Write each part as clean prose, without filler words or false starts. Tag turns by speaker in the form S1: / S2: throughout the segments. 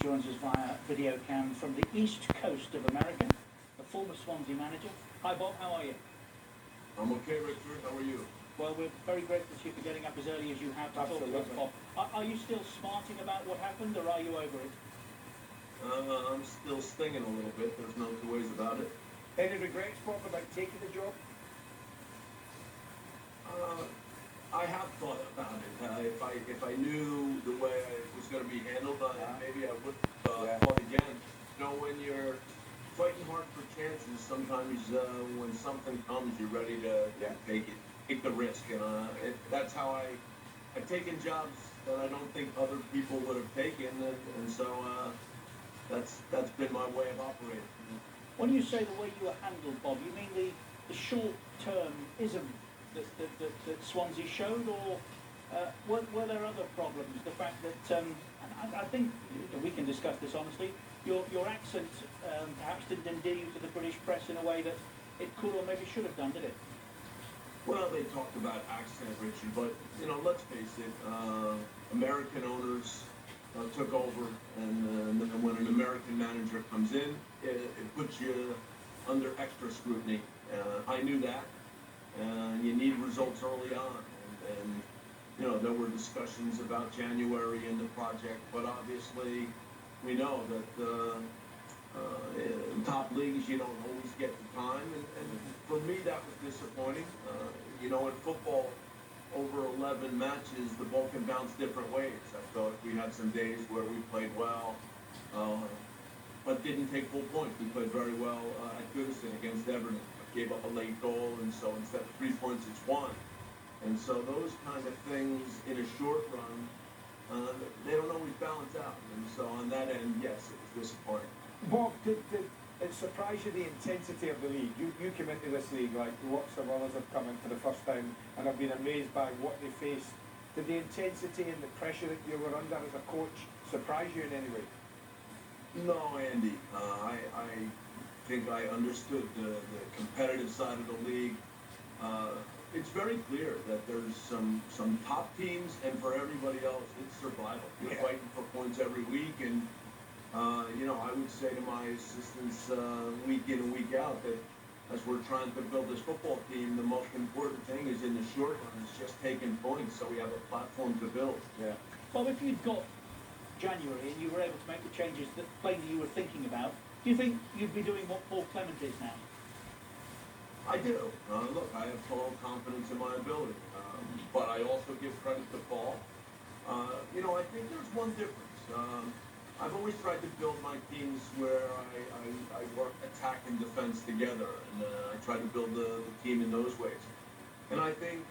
S1: joins us via video cam from the east coast of America, the former Swansea manager. Hi Bob, how are you?
S2: I'm okay, Richard. How are you?
S1: Well, we're very grateful to you for getting up as early as you have to talk to us, Bob. Are you still smarting about what happened, or are you over it?
S2: I'm still stinging a little bit. There's no two ways about it.
S3: Any regrets, Bob, about taking the job?
S2: I have thought about it. If I knew the way it was going to be handled, maybe I would have thought again. You know, when you're fighting hard for chances, sometimes when something comes, you're ready to take the risk. And that's how I've taken jobs that I don't think other people would have taken, and so that's been my way of operating.
S1: When you say the way you were handled, Bob, you mean the short-termism that Swansea showed, or were there other problems? The fact that, and I think we can discuss this honestly, your accent perhaps didn't endear you to the British press in a way that it could or maybe should have done, did it?
S2: Well, they talked about accent, Richard, but, you know, let's face it, American owners took over, and when an American manager comes in, it puts you under extra scrutiny. I knew that. You need results early on, and you know, there were discussions about January in the project, but obviously we know that in top leagues you don't always get the time, and for me that was disappointing. You know, in football, over 11 matches, the ball can bounce different ways. I thought we had some days where we played well, but didn't take full points. We played very well at Goodison against Everton. Gave up a late goal, and so instead of 3 points, it's 1. And so those kind of things in a short run, they don't always balance out. And so on that end, yes, it was disappointing.
S3: Bob, did it surprise you, the intensity of the league? You came into this league like lots of others have come in for the first time and have been amazed by what they faced. Did the intensity and the pressure that you were under as a coach surprise you in any way?
S2: No, Andy. I think I understood the competitive side of the league. It's very clear that there's some top teams, and for everybody else, it's survival. You're fighting for points every week, and you know, I would say to my assistants week in and week out that as we're trying to build this football team, the most important thing is in the short run is just taking points, so we have a platform to build.
S1: Yeah. Well, if you'd got January and you were able to make the changes that plainly you were thinking about, do you think you'd be doing what Paul Clement is now?
S2: I do. Look, I have total confidence in my ability, but I also give credit to Paul. You know, I think there's one difference. I've always tried to build my teams where I work attack and defense together, and I try to build the team in those ways. And I think,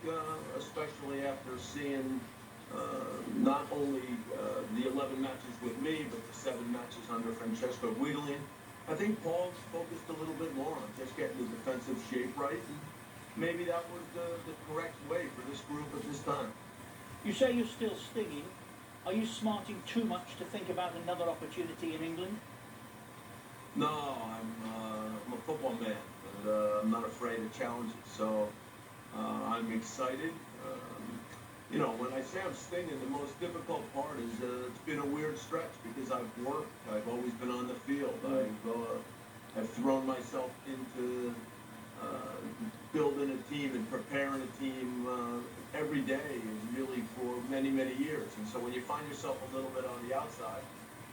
S2: especially after seeing not only the 11 matches with me, but the 7 matches under Francesco Guidolin, I think Paul's focused a little bit more on just getting the defensive shape right, and maybe that was the correct way for this group at this time.
S1: You say you're still stinging. Are you smarting too much to think about another opportunity in England?
S2: No, I'm a football man, and I'm not afraid of challenges, so I'm excited. You know, when I say I'm stinging, the most difficult part is it's been a weird stretch because I've worked. I've always been on the field. I've thrown myself into building a team and preparing a team every day, and really for many, many years. And so when you find yourself a little bit on the outside,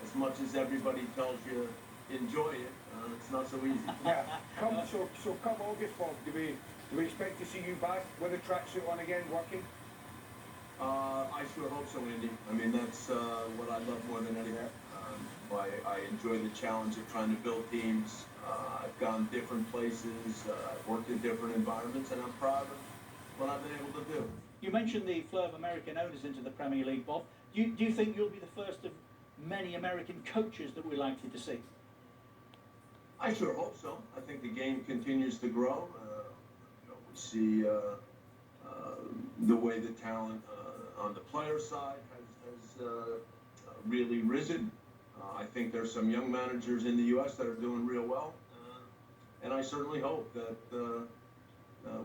S2: as much as everybody tells you enjoy it, it's not so easy.
S3: Yeah. Come August, Bob, do we expect to see you back with a tracksuit on again, working?
S2: I sure hope so, Andy. I mean, that's what I love more than anything. I enjoy the challenge of trying to build teams. I've gone different places, I've worked in different environments, and I'm proud of what I've been able to do.
S1: You mentioned the flow of American owners into the Premier League, Bob. Do you think you'll be the first of many American coaches that we're likely to see?
S2: I sure hope so. I think the game continues to grow. You know, we see the way the talent on the player side has really risen. I think there's some young managers in the U.S. that are doing real well, and I certainly hope that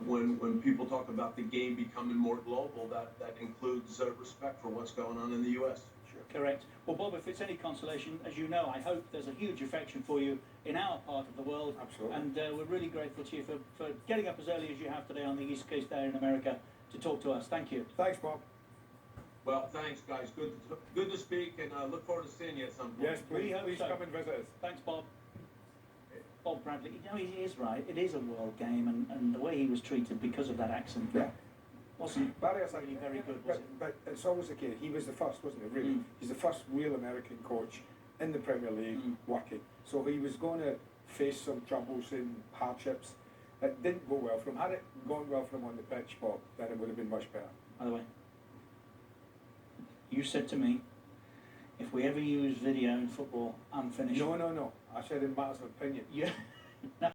S2: when people talk about the game becoming more global, that includes respect for what's going on in the U.S.
S1: Sure. Correct. Well, Bob, if it's any consolation, as you know, I hope there's a huge affection for you in our part of the world.
S3: Absolutely.
S1: And we're really grateful to you for getting up as early as you have today on the East Coast there in America to talk to us. Thank you.
S3: Thanks, Bob.
S2: Well, thanks, guys. Good to speak, and look forward to seeing you at some point.
S3: Yes,
S1: We
S3: please,
S1: hope
S3: please
S1: so.
S3: come and visit us.
S1: Thanks, Bob. Bob Bradley, you know, he is right. It is a world game, and the way he was treated because of that accent
S3: Yeah.
S1: wasn't
S3: Barry's
S1: really very good, was it?
S3: but it's always the case. He was the first, wasn't he, really?
S1: Mm.
S3: He's the first real American coach in the Premier League working. So he was going to face some troubles and hardships. It didn't go well for him. Had it gone well for him on the pitch, Bob, then it would have been much better.
S1: By the way, you said to me, if we ever use video in football, I'm finished.
S3: No. I said in matters of opinion.
S1: Yeah.